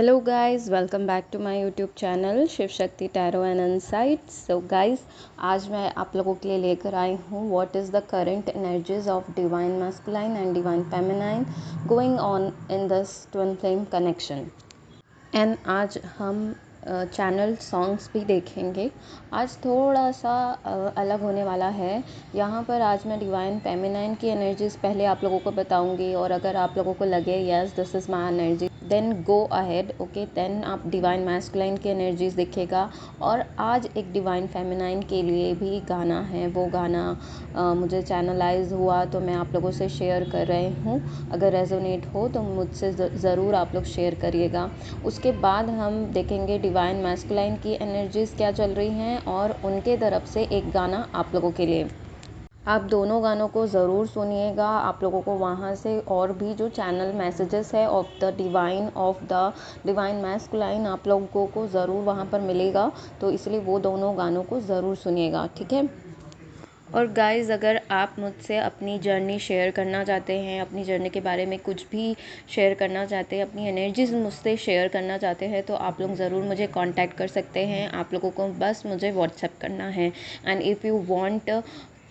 Hello guys, welcome back to my YouTube channel Shiv Shakti tarot and insights. So guys, आज मैं आप लोगों के लिए लेकर आई हूँ what is the current energies of divine masculine and divine feminine going on in this twin flame connection. And आज हम चैनल सॉन्ग्स भी देखेंगे। आज थोड़ा सा अलग होने वाला है। यहाँ पर आज मैं डिवाइन फेमिनाइन की एनर्जीज पहले आप लोगों को बताऊंगी, और अगर आप लोगों को लगे yes this is my energy then go ahead, okay, then आप डिवाइन मैस्कुलाइन की एनर्जीज दिखेगा। और आज एक डिवाइन फेमिनाइन के लिए भी गाना है, वो गाना मुझे चैनलाइज हुआ तो मैं आप लोगों से शेयर कर रही हूँ। अगर रेजोनेट हो तो मुझसे ज़रूर आप लोग शेयर करिएगा। उसके बाद हम देखेंगे डिवाइन मैस्कुलाइन की एनर्जीज क्या चल रही हैं, और उनके तरफ से एक गाना आप लोगों के लिए। आप दोनों गानों को ज़रूर सुनिएगा। आप लोगों को वहाँ से और भी जो चैनल मैसेजेस है ऑफ द डिवाइन मैस्कुलाइन आप लोगों को ज़रूर वहाँ पर मिलेगा, तो इसलिए वो दोनों गानों को ज़रूर सुनिएगा, ठीक है। और गाइज़, अगर आप मुझसे अपनी जर्नी शेयर करना चाहते हैं, अपनी जर्नी के बारे में कुछ भी शेयर करना चाहते हैं, अपनी एनर्जीज मुझसे शेयर करना चाहते हैं, तो आप लोग ज़रूर मुझे कांटेक्ट कर सकते हैं। आप लोगों को बस मुझे व्हाट्सएप करना है। And if you want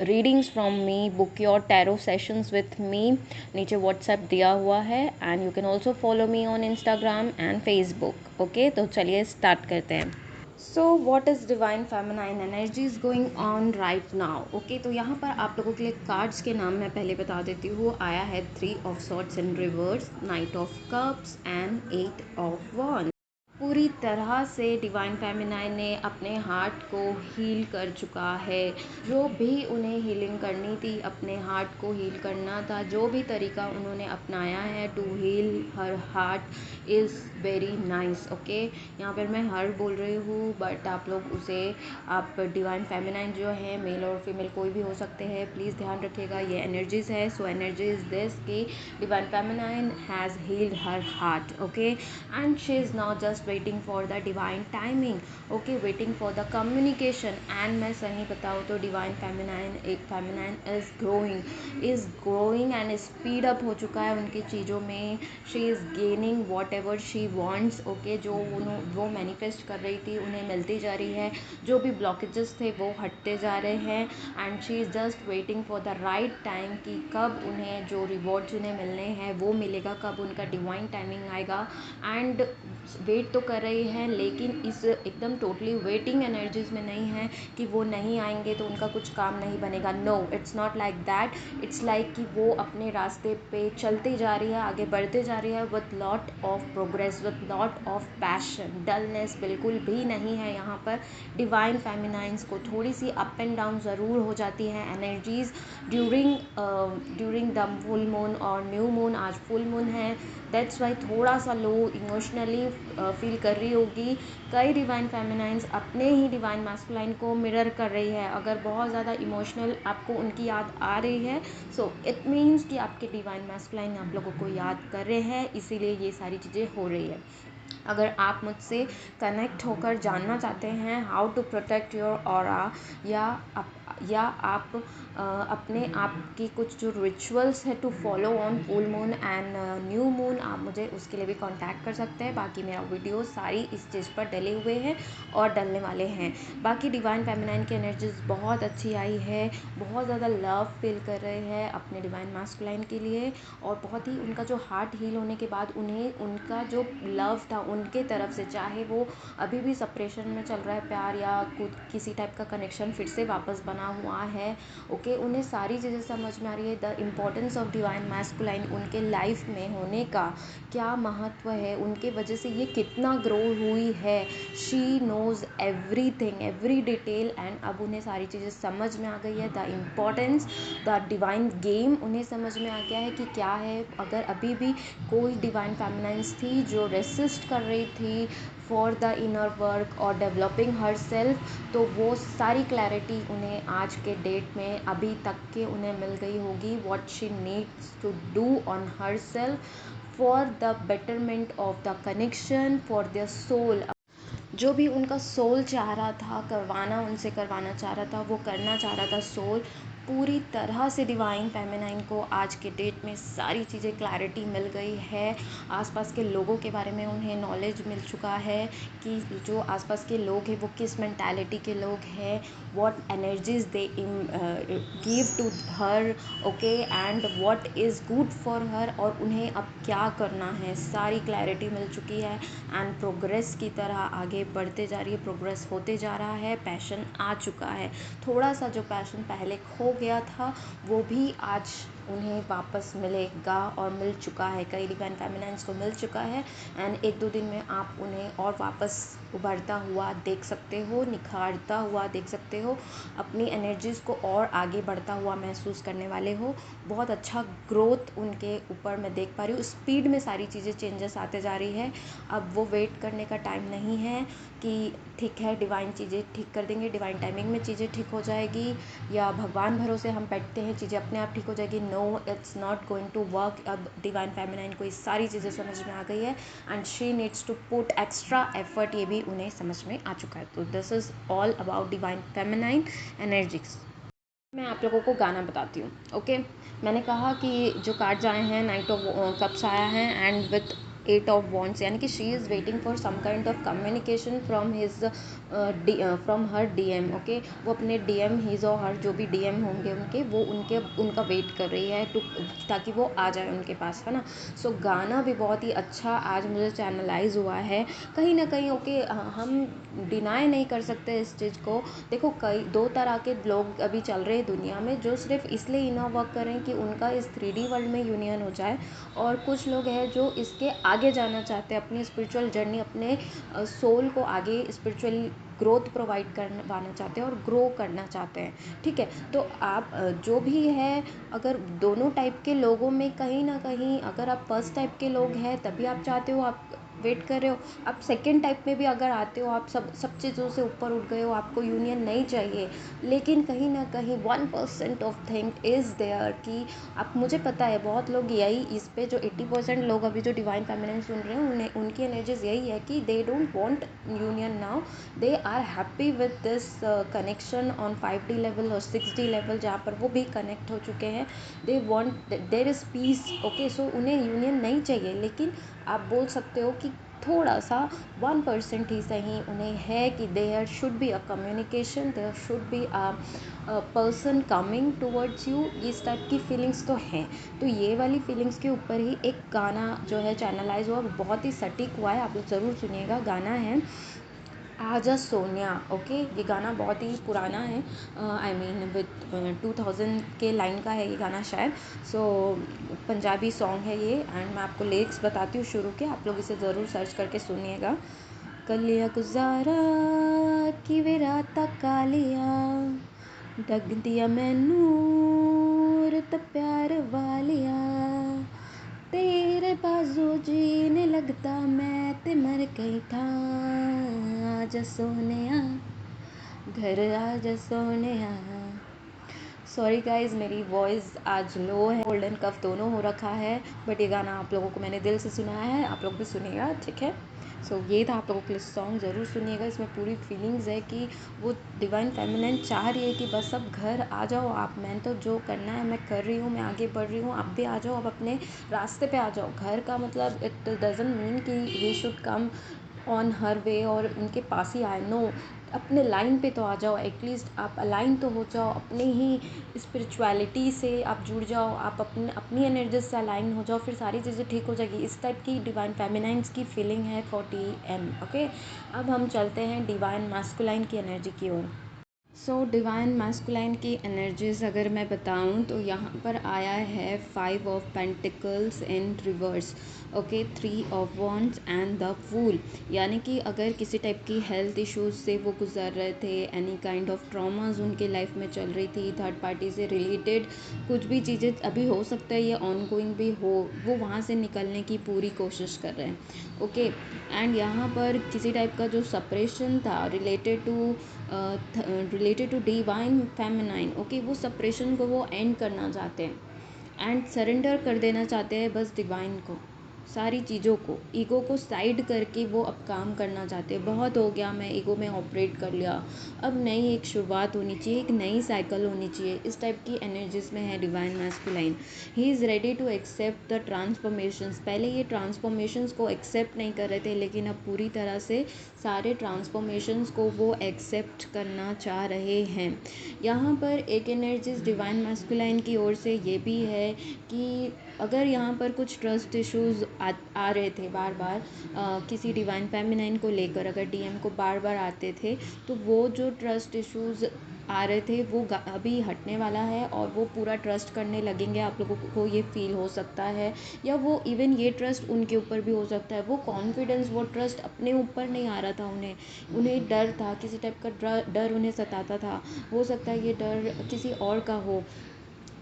readings from me, book your tarot sessions with me, नीचे व्हाट्सएप दिया हुआ है। And you can also follow me on Instagram and Facebook. Okay, तो चलिए स्टार्ट करते हैं। So what is divine feminine energy is going on right now. Okay, तो यहाँ पर आप लोगों के लिए कार्ड्स के नाम मैं पहले बता देती हूँ। आया है 3 of swords in reverse, night of cups and 8 of wands. पूरी तरह से डिवाइन फेमिनाइन ने अपने हार्ट को हील कर चुका है। जो भी उन्हें हीलिंग करनी थी, अपने हार्ट को हील करना था, जो भी तरीका उन्होंने अपनाया है to heal her heart is very nice. Okay, यहाँ पर मैं हर बोल रही हूँ, बट आप लोग उसे आप डिवाइन फेमिनाइन जो है, मेल और फीमेल कोई भी हो सकते हैं, प्लीज़ ध्यान रखिएगा, ये एनर्जीज है। सो एनर्जी इज़ दिस कि divine feminine has healed her heart, okay, and she is not just waiting for the divine timing, okay, waiting for the communication। and मैं सही बताऊँ तो divine feminine is growing and speed up हो चुका है उनकी चीज़ों में। she is gaining whatever she wants, okay, जो वो मैनिफेस्ट कर रही थी उन्हें मिलती जा रही है। जो भी ब्लॉकेजेस थे वो हटते जा रहे हैं। And she is just waiting for the right time कि कब उन्हें जो रिवॉर्ड्स उन्हें मिलने हैं वो मिलेगा, कब उनका डिवाइन टाइमिंग आएगा। एंड वेट तो कर रही हैं, लेकिन इस एकदम टोटली वेटिंग एनर्जीज में नहीं है कि वो नहीं आएंगे तो उनका कुछ काम नहीं बनेगा। No, it's not like that. It's like कि वो अपने रास्ते पे चलती जा रही है, आगे बढ़ते जा रही है with lot of progress, with lot of passion. Dullness बिल्कुल भी नहीं है यहाँ पर। डिवाइन फेमिनाइंस को थोड़ी सी अप एंड डाउन ज़रूर हो जाती है energies during the full moon और न्यू मून। आज फुल मून है, दैट्स वाई थोड़ा सा लो इमोशनली फील कर रही होगी। कई डिवाइन फेमिनाइंस अपने ही डिवाइन मैस्कुलाइन को मिरर कर रही है। अगर बहुत ज़्यादा इमोशनल आपको उनकी याद आ रही है, सो इट मीन्स कि आपके डिवाइन मैस्कुलाइन आप लोगों को याद कर रहे हैं, इसीलिए ये सारी चीज़ें हो रही है। अगर आप मुझसे कनेक्ट होकर जानना चाहते हैं how to protect your aura, या आप अपने आप की कुछ जो रिचुअल्स है to follow on full moon and new moon, आप मुझे उसके लिए भी कांटेक्ट कर सकते हैं। बाकी मेरा वीडियो सारी इस चीज़ पर डले हुए हैं और डलने वाले हैं। बाकी डिवाइन फेमिनाइन की एनर्जीज बहुत अच्छी आई है, बहुत ज़्यादा लव फील कर रहे हैं अपने डिवाइन मैस्कुलाइन के लिए। और बहुत ही उनका जो हार्ट हील होने के बाद उन्हें उनका जो लव था उनके तरफ से, चाहे वो अभी भी सप्रेशन में चल रहा है प्यार, या कुछ किसी टाइप का कनेक्शन फिर से वापस बना हुआ है, ओके, उन्हें सारी चीज़ें समझ में आ रही है। The importance of divine masculine उनके लाइफ में होने का क्या महत्व है, उनके वजह से ये कितना ग्रो हुई है। She knows everything, every detail, and अब उन्हें सारी चीज़ें समझ में आ गई है। The importance, the divine game उन्हें समझ में आ गया है कि क्या है। अगर अभी भी कोई डिवाइन फेमिनाइंस थी जो रेसिस्ट कर रही थी फॉर द इनर वर्क और डेवलपिंग हर सेल्फ, तो वो सारी क्लैरिटी उन्हें आज के डेट में अभी तक के उन्हें मिल गई होगी। What she needs to do on her self for the betterment of the connection for their soul. जो भी उनका सोल चाह रहा था करवाना, उनसे करवाना चाह रहा था, वो करना चाह रहा था सोल, पूरी तरह से डिवाइन फेमिनाइन को आज के डेट में सारी चीज़ें क्लैरिटी मिल गई है। आसपास के लोगों के बारे में उन्हें नॉलेज मिल चुका है कि जो आसपास के लोग हैं वो किस मेंटालिटी के लोग हैं, what energies they give to her, okay, and what is good for her, और उन्हें अब क्या करना है, सारी क्लैरिटी मिल चुकी है। एंड प्रोग्रेस की तरह आगे बढ़ते जा रही है, प्रोग्रेस होते जा रहा है, पैशन आ चुका है। थोड़ा सा जो पैशन पहले खो गया था वो भी आज उन्हें वापस मिलेगा और मिल चुका है, कई डिवाइन फेमिनाइंस को मिल चुका है। एंड 1-2 दिन में आप उन्हें और वापस उभरता हुआ देख सकते हो, निखारता हुआ देख सकते हो, अपनी एनर्जीज़ को और आगे बढ़ता हुआ महसूस करने वाले हो। बहुत अच्छा ग्रोथ उनके ऊपर मैं देख पा रही हूँ, स्पीड में सारी चीज़ें चेंजेस आते जा रही है। अब वो वेट करने का टाइम नहीं है कि ठीक है डिवाइन चीज़ें ठीक कर देंगे, डिवाइन टाइमिंग में चीज़ें ठीक हो जाएगी, या भगवान भरोसे हम बैठते हैं चीज़ें अपने आप ठीक हो जाएगी। No, it's not going to work. अब डिवाइन फेमिनाइन को ये सारी चीज़ें समझ में आ गई है and she needs to put extra effort, ये भी उन्हें समझ में आ चुका है। तो this is all about divine feminine energies. मैं आप लोगों को गाना बताती हूँ, ओके। मैंने कहा कि जो कार्ड्स आए हैं, नाइट ऑफ कप्स आया है एंड विथ 8 ऑफ वॉन्ड्स, यानी कि she is waiting for some kind of communication from his from her DM, okay. वो अपने डीएम, हिज और हर जो भी डीएम होंगे उनके, वो उनका वेट कर रही है ताकि वो आ जाए उनके पास, है ना। सो गाना भी बहुत ही अच्छा आज मुझे चैनलाइज हुआ है कहीं ना कहीं, ओके। हम डिनाई नहीं कर सकते इस चीज़ को। देखो, कई 2 तरह के लोग अभी चल रहे हैं दुनिया में, जो सिर्फ इसलिए इनर वर्क करें कि उनका इस 3D वर्ल्ड में यूनियन हो जाए, और कुछ लोग हैं जो इसके आगे जाना चाहते हैं, अपनी स्पिरिचुअल जर्नी, अपने सोल को आगे स्पिरिचुअल ग्रोथ प्रोवाइड करवाना चाहते हैं और ग्रो करना चाहते हैं, ठीक है। तो आप जो भी है, अगर दोनों टाइप के लोगों में कहीं ना कहीं, अगर आप फर्स्ट टाइप के लोग हैं तभी आप चाहते हो, आप वेट कर रहे हो, आप सेकेंड टाइप में भी अगर आते हो, आप सब चीज़ों से ऊपर उठ गए हो, आपको यूनियन नहीं चाहिए, लेकिन कहीं ना कहीं 1% ऑफ थिंग इज़ देयर कि आप, मुझे पता है बहुत लोग यही इस पे, जो 80% लोग अभी जो डिवाइन फेमिनिन सुन रहे हैं, उन्हें उनकी एनर्जीज यही है कि they don't want union now, they are happy with this connection on 5D level और 6D लेवल, जहाँ पर वो भी कनेक्ट हो चुके हैं। They want, there is peace, okay. So उन्हें यूनियन नहीं चाहिए, लेकिन आप बोल सकते हो कि थोड़ा सा 1% ही सही उन्हें है कि there should be a communication, there should be a person coming towards you, इस टाइप की फीलिंग्स तो हैं। तो ये वाली फीलिंग्स के ऊपर ही एक गाना जो है चैनलाइज हुआ, बहुत ही सटीक हुआ है, आप लोग ज़रूर सुनिएगा। गाना है आजा सोनिया, ओके। ये गाना बहुत ही पुराना है, आई मीन विद 2000 के लाइन का है ये गाना शायद। सो पंजाबी सॉन्ग है ये, एंड मैं आपको लिरिक्स बताती हूँ शुरू के, आप लोग इसे ज़रूर सर्च करके सुनिएगा। कलिया गुजारा किवे रातां कालियां, डगदिया मैनू रत प्यार वालिया, तेरे बाजू जीने लगता मैं ते मर गई था, आजा सोनिया घर आजा सोनिया। सॉरी गाइज, मेरी वॉइस आज लो है, कोल्ड एंड कफ दोनों हो रखा है, बट ये गाना आप लोगों को मैंने दिल से सुनाया है, आप लोग भी सुनिएगा, ठीक है। सो ये था आप लोगों के लिए सॉन्ग, ज़रूर सुनिएगा। इसमें पूरी फीलिंग्स है कि वो डिवाइन फेमिनिन चाह रही है कि बस अब घर आ जाओ आप, मैं तो जो करना है मैं कर रही हूँ, मैं आगे बढ़ रही हूँ, आप भी आ जाओ, अब अपने रास्ते पे आ जाओ। घर का मतलब इट डजंट मीन कि he should come on her वे और उनके पास ही आए, नो। अपने लाइन पे तो आ जाओ, एटलीस्ट आप अलाइन तो हो जाओ, अपने ही स्पिरिचुअलिटी से आप जुड़ जाओ, आप अपनी एनर्जी से अलाइन हो जाओ, फिर सारी चीज़ें ठीक हो जाएगी। इस टाइप की डिवाइन फेमिनाइंस की फीलिंग है 40M, ओके। अब हम चलते हैं डिवाइन मैस्कुलाइन की एनर्जी की ओर। सो डिवाइन मैस्कुलाइन की एनर्जीज अगर मैं बताऊं तो यहाँ पर आया है 5 of pentacles in reverse, okay, 3 of wands and the fool. यानी कि अगर किसी टाइप की हेल्थ इश्यूज से वो गुजर रहे थे, एनी काइंड ऑफ ट्रॉमाज उनके लाइफ में चल रही थी, थर्ड पार्टी से रिलेटेड कुछ भी चीज़ें, अभी हो सकता है ये ऑन गोइंग भी हो, वो वहाँ से निकलने की पूरी कोशिश कर रहे हैं, ओके। एंड यहाँ पर किसी टाइप का जो सप्रेशन था related to divine feminine, okay, वो सप्रेशन को वो एंड करना चाहते हैं एंड सरेंडर कर देना चाहते हैं बस डिवाइन को। सारी चीज़ों को, ईगो को साइड करके वो अब काम करना चाहते हैं। बहुत हो गया, मैं ईगो में ऑपरेट कर लिया, अब नई एक शुरुआत होनी चाहिए, एक नई साइकिल होनी चाहिए। इस टाइप की एनर्जीज में है divine masculine. He is ready to accept the transformations. पहले ये ट्रांसफॉर्मेशंस को एक्सेप्ट नहीं कर रहे थे, लेकिन अब पूरी तरह से सारे ट्रांसफॉर्मेशंस को वो एक्सेप्ट करना चाह रहे हैं। यहाँ पर एक एनर्जीज डिवाइन मैस्कुलाइन की ओर से ये भी है कि अगर यहाँ पर कुछ ट्रस्ट इश्यूज आ रहे थे बार बार किसी डिवाइन फेमिनाइन को लेकर, अगर डीएम को बार बार आते थे, तो वो जो ट्रस्ट इश्यूज आ रहे थे वो अभी हटने वाला है और वो पूरा ट्रस्ट करने लगेंगे। आप लोगों को ये फील हो सकता है, या वो इवन ये ट्रस्ट उनके ऊपर भी हो सकता है। वो कॉन्फिडेंस, वो ट्रस्ट अपने ऊपर नहीं आ रहा था उन्हें डर था, किसी टाइप का डर उन्हें सताता था। हो सकता है ये डर किसी और का हो,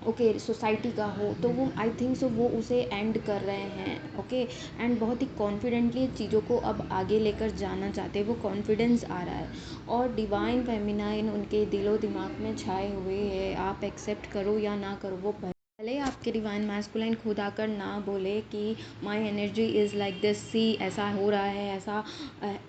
ओके सोसाइटी का हो, तो वो आई थिंक सो वो उसे एंड कर रहे हैं। ओके एंड बहुत ही कॉन्फिडेंटली चीज़ों को अब आगे लेकर जाना चाहते हैं, वो कॉन्फिडेंस आ रहा है। और डिवाइन फेमिनाइन उनके दिलो दिमाग में छाए हुए हैं। आप एक्सेप्ट करो या ना करो, वो भले आपके डिवाइन मैस्कुलाइन खुद आकर ना बोले कि my energy is like this, see ऐसा हो रहा है, ऐसा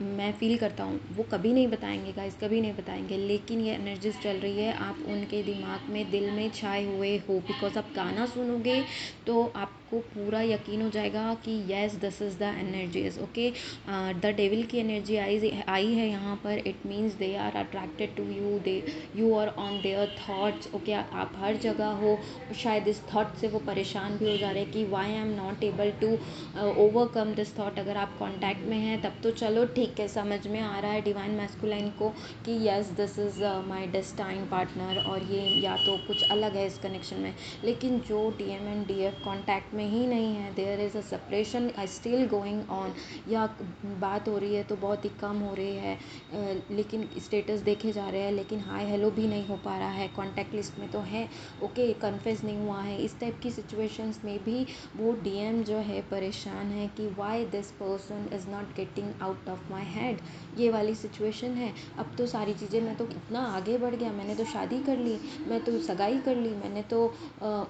मैं फील करता हूँ, वो कभी नहीं बताएंगे गाइस, कभी नहीं बताएंगे। लेकिन ये एनर्जीज चल रही है, आप उनके दिमाग में, दिल में छाए हुए हो। बिकॉज आप गाना सुनोगे तो आपको पूरा यकीन हो जाएगा कि yes this is the energies. Okay the devil की एनर्जी आई है यहाँ पर। It means they are attracted to you, they you are on their thoughts. Okay आप हर जगह हो, शायद इस थॉट से वो परेशान भी हो जा रहे हैं कि why I am not able to overcome this thought. अगर आप कॉन्टैक्ट में हैं तब तो चलो ठीक है, समझ में आ रहा है डिवाइन मैस्कुलाइन को कि yes this is my destined partner, और ये या तो कुछ अलग है इस कनेक्शन में। लेकिन जो डीएम एंड डीएफ कॉन्टैक्ट में ही नहीं है, there is a separation still going on, या बात हो रही है तो बहुत ही कम हो रही है, लेकिन स्टेटस देखे जा रहे हैं, लेकिन हाय हेलो भी नहीं हो पा रहा है, कॉन्टैक्ट लिस्ट में तो है, ओके कन्फेस नहीं हुआ है। इस टाइप की सिचुएशंस में भी वो डीएम जो है परेशान है कि why this person is not getting out of my head. ये वाली सिचुएशन है। अब तो सारी चीज़ें, मैं तो कितना आगे बढ़ गया, मैंने तो शादी कर ली, मैं तो सगाई कर ली, मैंने तो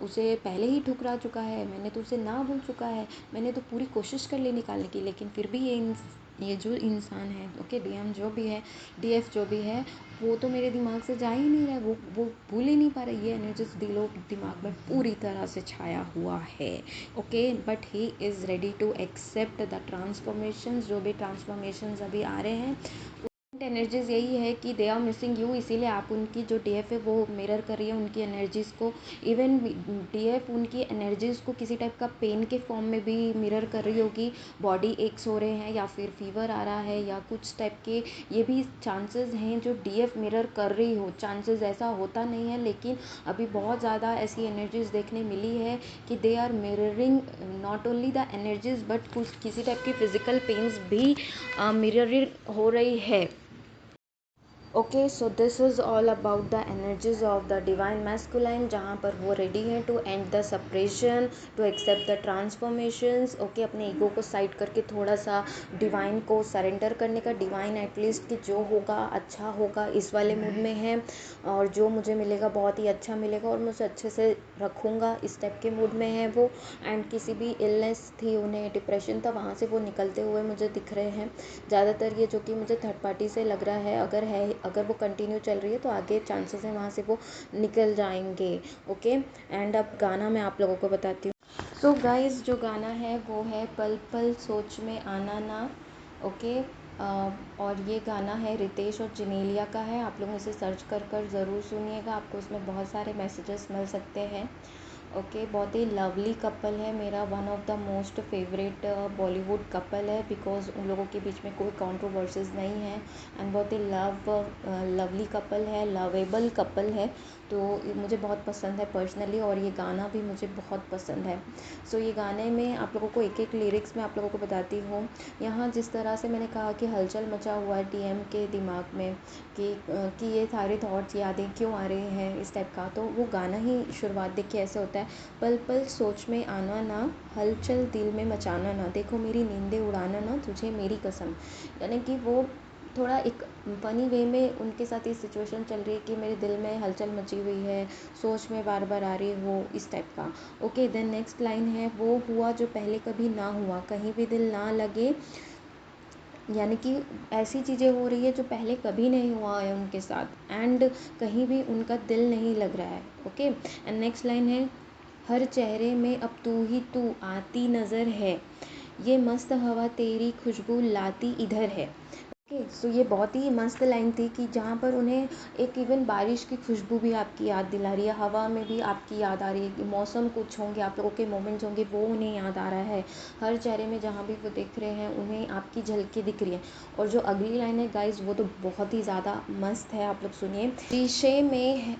उसे पहले ही ठुकरा चुका है, मैंने तो उसे ना बोल चुका है, मैंने तो पूरी कोशिश कर ली निकालने की। लेकिन फिर भी ये जो इंसान है, ओके डीएम जो भी है, डीएफ जो भी है, वो तो मेरे दिमाग से जा ही नहीं रहा है, वो भूल ही नहीं पा रहा। ये एनर्जीज दिमाग में पूरी तरह से छाया हुआ है। Okay but he is ready to accept the transformations, जो भी ट्रांसफॉर्मेशंस अभी आ रहे हैं। एनर्जीज यही है कि दे आर मिसिंग यू, इसीलिए आप उनकी जो डीएफ है वो मिरर कर रही है उनकी एनर्जीज़ को। इवन डीएफ उनकी एनर्जीज़ को किसी टाइप का पेन के फॉर्म में भी मिरर कर रही होगी। बॉडी एक्स हो रहे हैं, या फिर फीवर आ रहा है, या कुछ टाइप के ये भी चांसेस हैं जो डीएफ मिरर कर रही हो। चांसेस, ऐसा होता नहीं है, लेकिन अभी बहुत ज़्यादा ऐसी एनर्जीज़ देखने मिली है कि they are mirroring not only the energies but कुछ किसी टाइप की फिजिकल पेन्स भी मिररिंग हो रही है। Okay so this is all about the energies of the divine masculine, जहाँ पर वो रेडी है to end the separation, to accept the transformations. Okay अपने ईगो को साइड करके थोड़ा सा डिवाइन को सरेंडर करने का, डिवाइन एटलीस्ट कि जो होगा अच्छा होगा इस वाले मूड में है, और जो मुझे मिलेगा बहुत ही अच्छा मिलेगा और मैं उसे अच्छे से रखूँगा, इस टाइप के मूड में है वो। एंड किसी भी इलनेस थी, उन्हें डिप्रेशन था, वहाँ से वो निकलते हुए मुझे दिख रहे हैं ज़्यादातर। ये जो कि मुझे थर्ड पार्टी से लग रहा है, अगर वो कंटिन्यू चल रही है तो आगे चांसेस हैं वहाँ से वो निकल जाएंगे। ओके एंड अब गाना मैं आप लोगों को बताती हूँ। सो गाइस जो गाना है वो है पल पल सोच में आना ना। ओके और ये गाना है रितेश और जिनेलिया का है। आप लोग इसे सर्च कर ज़रूर सुनिएगा, आपको इसमें बहुत सारे मैसेजेस मिल सकते हैं। ओके बहुत ही लवली कपल है, मेरा one of the most favourite Bollywood couple है, बिकॉज उन लोगों के बीच में कोई कंट्रोवर्सीज नहीं है। एंड बहुत ही लवली कपल है, लवेबल कपल है, तो मुझे बहुत पसंद है पर्सनली, और ये गाना भी मुझे बहुत पसंद है। सो ये गाने में आप लोगों को एक एक लिरिक्स में आप लोगों को बताती हूँ। यहाँ जिस तरह से मैंने कहा कि हलचल मचा हुआ है डीएम के दिमाग में कि ये सारे थॉट्स, यादें क्यों आ रहे हैं इस टाइप का, तो वो गाना ही शुरुआत देखिए ऐसे होता है। पल पल सोच में आना ना, हलचल दिल में मचाना ना, देखो मेरी नींदें उड़ाना ना, तुझे मेरी कसम। यानी कि वो थोड़ा एक फ़नी वे में उनके साथ ये सिचुएशन चल रही है कि मेरे दिल में हलचल मची हुई है, सोच में बार बार आ रही हो, इस टाइप का। ओके, देन नेक्स्ट लाइन है, वो हुआ जो पहले कभी ना हुआ, कहीं भी दिल ना लगे, यानी कि ऐसी चीज़ें हो रही है जो पहले कभी नहीं हुआ है उनके साथ, एंड कहीं भी उनका दिल नहीं लग रहा है। ओके, एंड नेक्स्ट लाइन है, हर चेहरे में अब तू ही तू आती नज़र है, ये मस्त हवा तेरी खुशबू लाती इधर है। ओके, सो ये बहुत ही मस्त लाइन थी कि जहाँ पर उन्हें एक इवन बारिश की खुशबू भी आपकी याद दिला रही है, हवा में भी आपकी याद आ रही है, कि मौसम कुछ होंगे, आप लोगों के मोमेंट्स होंगे, वो उन्हें याद आ रहा है। हर चेहरे में जहाँ भी वो दिख रहे हैं उन्हें आपकी झलकी दिख रही है। और जो अगली लाइन है गाइज, वो तो बहुत ही ज़्यादा मस्त है, आप लोग सुनिए। शीशे में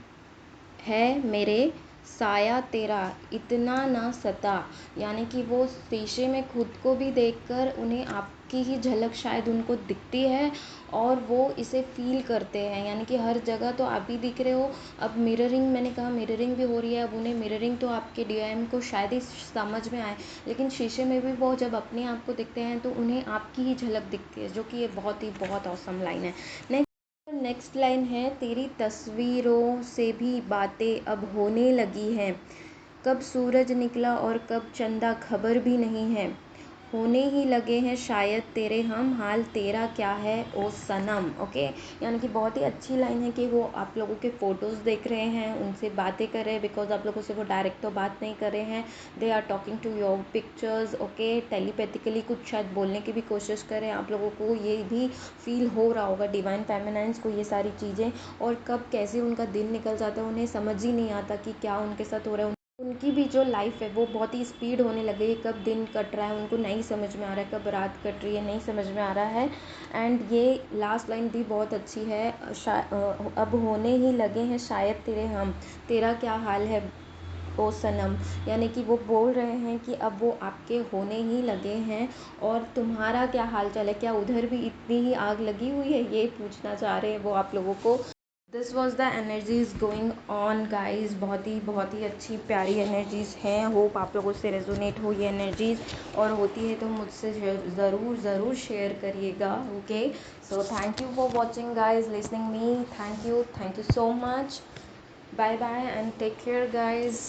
है मेरे साया तेरा, इतना ना सता, यानी कि वो शीशे में खुद को भी देखकर उन्हें आपकी ही झलक शायद उनको दिखती है, और वो इसे फील करते हैं, यानी कि हर जगह तो आप ही दिख रहे हो। अब मिररिंग, मैंने कहा मिररिंग भी हो रही है, अब उन्हें मिररिंग तो आपके डीएम को शायद ही समझ में आए, लेकिन शीशे में भी वो जब अपने आप को दिखते हैं तो उन्हें आपकी ही झलक दिखती है, जो कि ये बहुत औसम लाइन है। नेक्स्ट लाइन है, तेरी तस्वीरों से भी बातें अब होने लगी हैं, कब सूरज निकला और कब चंदा खबर भी नहीं है, होने ही लगे हैं शायद तेरे हम, हाल तेरा क्या है ओ सनम। ओके, यानी कि बहुत ही अच्छी लाइन है कि वो आप लोगों के फ़ोटोज़ देख रहे हैं, उनसे बातें कर रहे हैं, बिकॉज आप लोगों से वो डायरेक्ट तो बात नहीं कर रहे हैं, they are talking to your pictures. Okay, telepathically कुछ शायद बोलने की भी कोशिश कर रहे हैं, आप लोगों को ये भी फील हो रहा होगा, डिवाइन फेमिनाइन्स को, ये सारी चीज़ें। और कब कैसे उनका दिन निकल जाता है उन्हें समझ ही नहीं आता कि क्या उनके साथ हो रहा है। उनकी भी जो लाइफ है वो बहुत ही स्पीड होने लगी है, कब दिन कट रहा है उनको नहीं समझ में आ रहा है, कब रात कट रही है नहीं समझ में आ रहा है। एंड ये लास्ट लाइन भी बहुत अच्छी है, अब होने ही लगे हैं शायद तेरे हम, तेरा क्या हाल है ओ सनम, यानी कि वो बोल रहे हैं कि अब वो आपके होने ही लगे हैं, और तुम्हारा क्या हाल चाल है, क्या उधर भी इतनी ही आग लगी हुई है, ये पूछना चाह रहे हैं वो आप लोगों को। This was the energies going on guys, बहुत ही अच्छी प्यारी एनर्जीज हैं। होप आप लोगों से रेजोनेट हो ये एनर्जीज, और होती है तो मुझसे ज़रूर शेयर करिएगा। Okay, so thank you for watching guys, listening me, thank you so much, bye bye and take care guys.